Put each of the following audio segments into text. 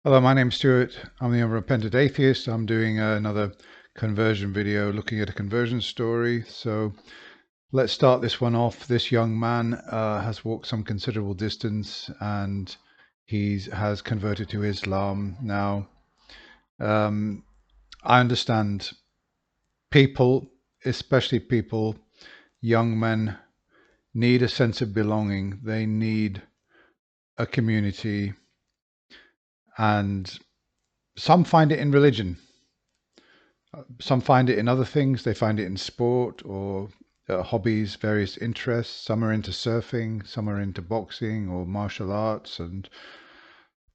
Hello, my name's Stuart. I'm the unrepentant atheist. I'm doing another conversion video looking at a conversion story. So let's start this one off. This young man has walked some considerable distance and he has converted to Islam. Now, I understand people, especially people, young men, need a sense of belonging. They need a community, and some find it in religion. Some find it in other things. They find it in sport or hobbies, various interests. Some are into surfing, some are into boxing or martial arts. And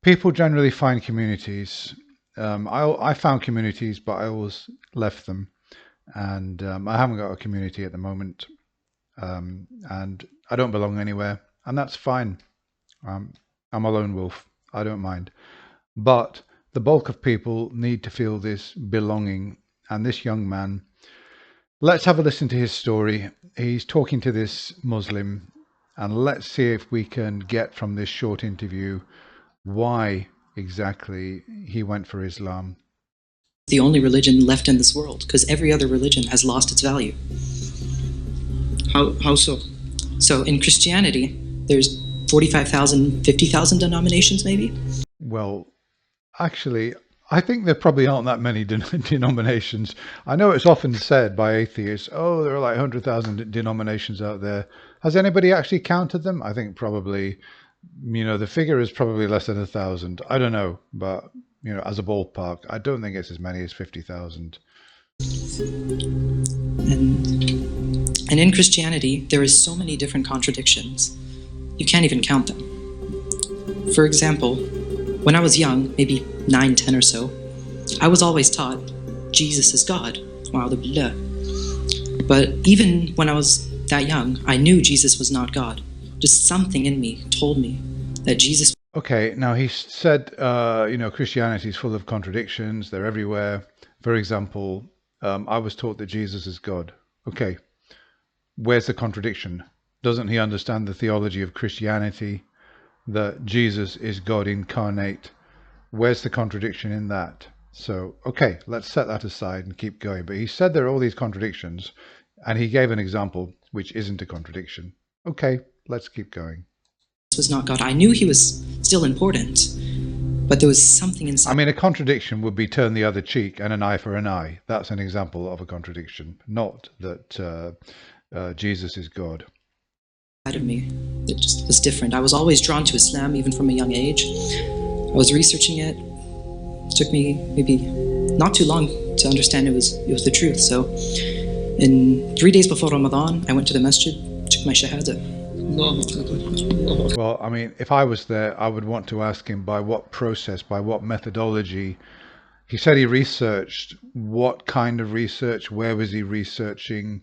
people generally find communities. I found communities, but I always left them. And I haven't got a community at the moment. And I don't belong anywhere. And that's fine. I'm a lone wolf. I don't mind. But the bulk of people need to feel this belonging. And this young man, let's have a listen to his story. He's talking to this Muslim, and let's see if we can get from this short interview why exactly he went for Islam. The only religion left in this world, because every other religion has lost its value. How so? So in Christianity, there's 45,000, 50,000 denominations maybe? Well, actually, I think there probably aren't that many denominations. I know it's often said by atheists, oh, there are like 100,000 denominations out there. Has anybody actually counted them? I think probably, the figure is probably less than 1,000. I don't know, but, as a ballpark, I don't think it's as many as 50,000. And in Christianity, there is so many different contradictions. You can't even count them. For example, when I was young, maybe 9, 10 or so, I was always taught Jesus is God. But even when I was that young, I knew Jesus was not God. Just something in me told me that Jesus... Okay, now he said, Christianity is full of contradictions. They're everywhere. For example, I was taught that Jesus is God. Okay, where's the contradiction? Doesn't he understand the theology of Christianity, that Jesus is God incarnate? Where's the contradiction in that? So, okay, let's set that aside and keep going. But he said there are all these contradictions, and he gave an example which isn't a contradiction. Okay, let's keep going. Was not God. I knew he was still important, but there was something inside. I mean, a contradiction would be turn the other cheek and an eye for an eye. That's an example of a contradiction, not that Jesus is God. Of me that just was different. I was always drawn to Islam, even from a young age. I was researching it. It took me maybe not too long to understand it was the truth. So, in 3 days before Ramadan, I went to the masjid, took my shahada. Well, I mean, if I was there, I would want to ask him by what process, by what methodology. He said he researched. What kind of research? Where was he researching?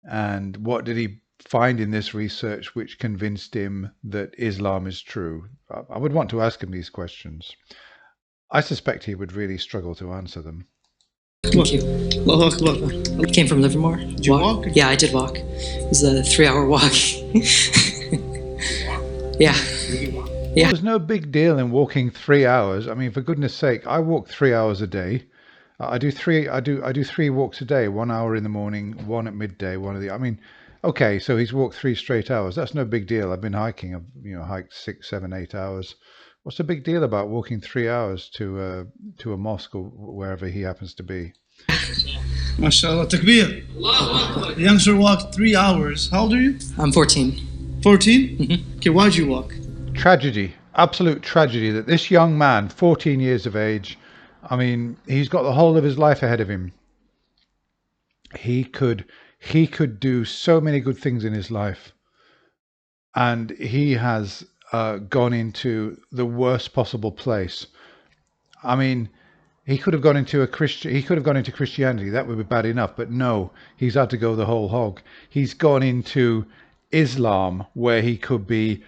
And what did he find in this research which convinced him that Islam is true? I would want to ask him these questions. I suspect he would really struggle to answer them. Thank you. I came from Livermore. Did you walk? Yeah, I did walk. It was a 3-hour walk. Yeah. Well, there's no big deal in walking 3 hours. I mean, for goodness sake, I walk 3 hours a day. I do 3 walks a day, 1 hour in the morning, 1 at midday, I mean, okay, so he's walked 3 straight hours. That's no big deal. I've been hiking. I've hiked 6, 7, 8 hours. What's the big deal about walking 3 hours to a mosque or wherever he happens to be? MashaAllah, takbir. The youngster walked 3 hours. How old are you? I'm 14. 14? Mm-hmm. Okay, why'd you walk? Tragedy, absolute tragedy that this young man, 14 years of age, I mean, he's got the whole of his life ahead of him. He could do so many good things in his life, and he has gone into the worst possible place. I mean, he could have gone into Christianity. That would be bad enough, but no, he's had to go the whole hog. He's gone into Islam, where he could be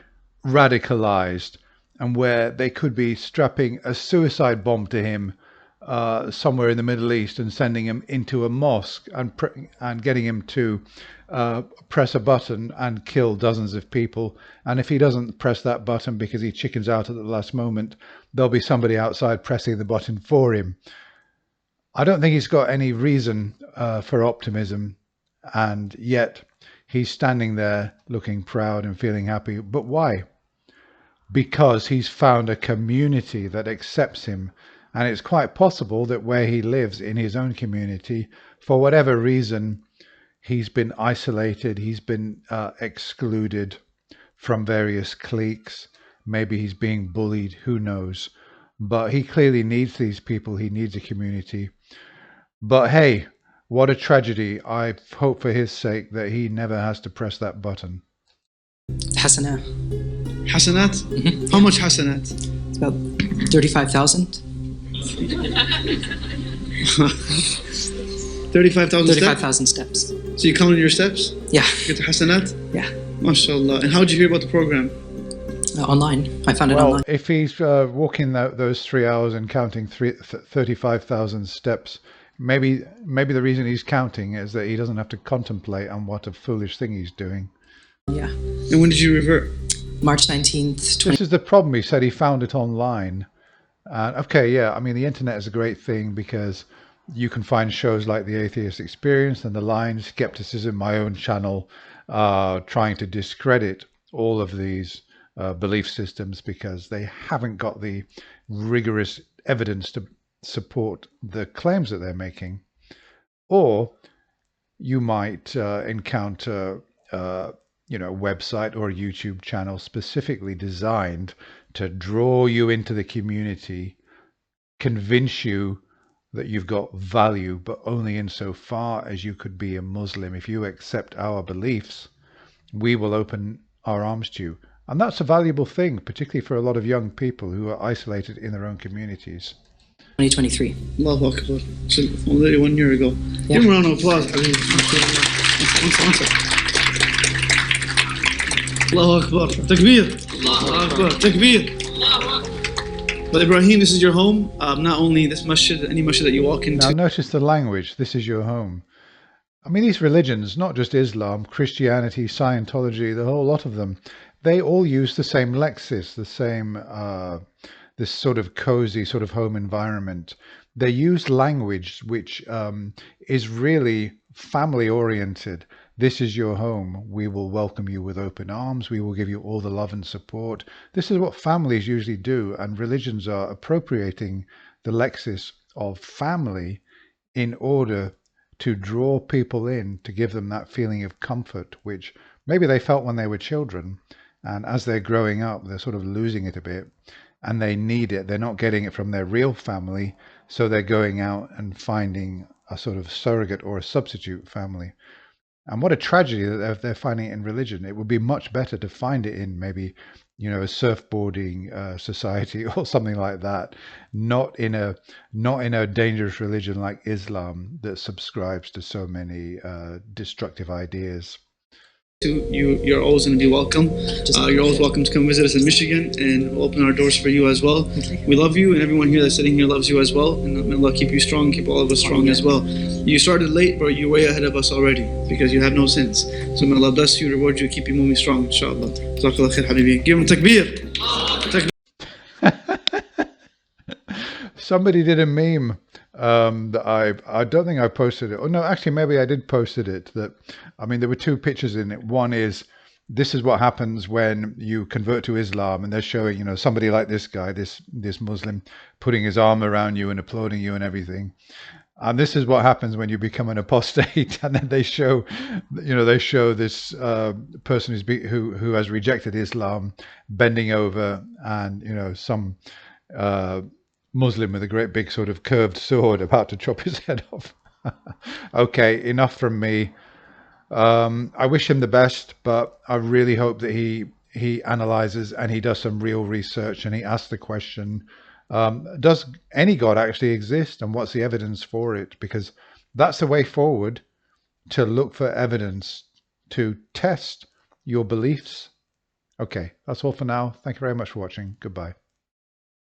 radicalized and where they could be strapping a suicide bomb to him somewhere in the Middle East and sending him into a mosque and getting him to press a button and kill dozens of people. And if he doesn't press that button because he chickens out at the last moment, there'll be somebody outside pressing the button for him. I don't think he's got any reason for optimism, and yet he's standing there looking proud and feeling happy. But why? Because he's found a community that accepts him. And it's quite possible that where he lives in his own community, for whatever reason, he's been isolated, he's been excluded from various cliques. Maybe he's being bullied, who knows? But he clearly needs these people, he needs a community. But hey, what a tragedy. I hope for his sake that he never has to press that button. Hasanah. Hasanat? How much hasanat? It's about 35,000. 35,000 steps? 35,000 steps. So you counted your steps? Yeah. Get the hasanat? Yeah. MashaAllah. And how did you hear about the program? Online. I found it Well, online. if he's walking those 3 hours and counting 35,000 steps, maybe the reason he's counting is that he doesn't have to contemplate on what a foolish thing he's doing. Yeah. And when did you revert? March 19th, This is the problem. He said he found it online. Okay, yeah, I mean, the internet is a great thing because you can find shows like The Atheist Experience and The Line, Skepticism, my own channel, trying to discredit all of these belief systems because they haven't got the rigorous evidence to support the claims that they're making. Or you might encounter a website or a YouTube channel specifically designed to draw you into the community, convince you that you've got value, but only insofar as you could be a Muslim. If you accept our beliefs, we will open our arms to you. And that's a valuable thing, particularly for a lot of young people who are isolated in their own communities. 2023. Allahu Akbar. So already 1 year ago. Yeah. Give him a round of applause. One second. Allahu Akbar. Takbir. Allahu Akbar. Takbir. But Ibrahim, this is your home. Not only this masjid, any masjid that you walk into. Now notice the language. This is your home. I mean, these religions, not just Islam, Christianity, Scientology, the whole lot of them, they all use the same lexis, the same, this sort of cozy sort of home environment. They use language which is really family oriented. This is your home. We will welcome you with open arms. We will give you all the love and support. This is what families usually do, and religions are appropriating the lexis of family in order to draw people in, to give them that feeling of comfort, which maybe they felt when they were children. And as they're growing up, they're sort of losing it a bit and they need it. They're not getting it from their real family. So they're going out and finding a sort of surrogate or a substitute family. And what a tragedy that they're finding it in religion. It would be much better to find it in maybe, a surfboarding society or something like that, not in a dangerous religion like Islam that subscribes to so many destructive ideas. You're always going to be welcome. You're always welcome to come visit us in Michigan, and we'll open our doors for you as well. Okay. We love you, and everyone here that's sitting here loves you as well. And may Allah keep you strong, keep all of us strong as well. You started late, but you're way ahead of us already because you have no sins. So may Allah bless you, reward you, keep you moving strong, inshallah. Jazakallah khair, habibi. Give him takbir. Somebody did a meme that I don't think I posted it. Oh no, actually maybe I did posted it. There were two pictures in it. One is, this is what happens when you convert to Islam, and they're showing, somebody like this guy, this Muslim, putting his arm around you and applauding you and everything. And this is what happens when you become an apostate. And then they show this person who has rejected Islam bending over, and some Muslim with a great big sort of curved sword about to chop his head off. Okay, enough from me. I wish him the best, but I really hope that he analyzes and he does some real research and he asks the question, does any God actually exist, and what's the evidence for it? Because that's the way forward, to look for evidence, to test your beliefs. Okay, that's all for now. Thank you very much for watching. Goodbye.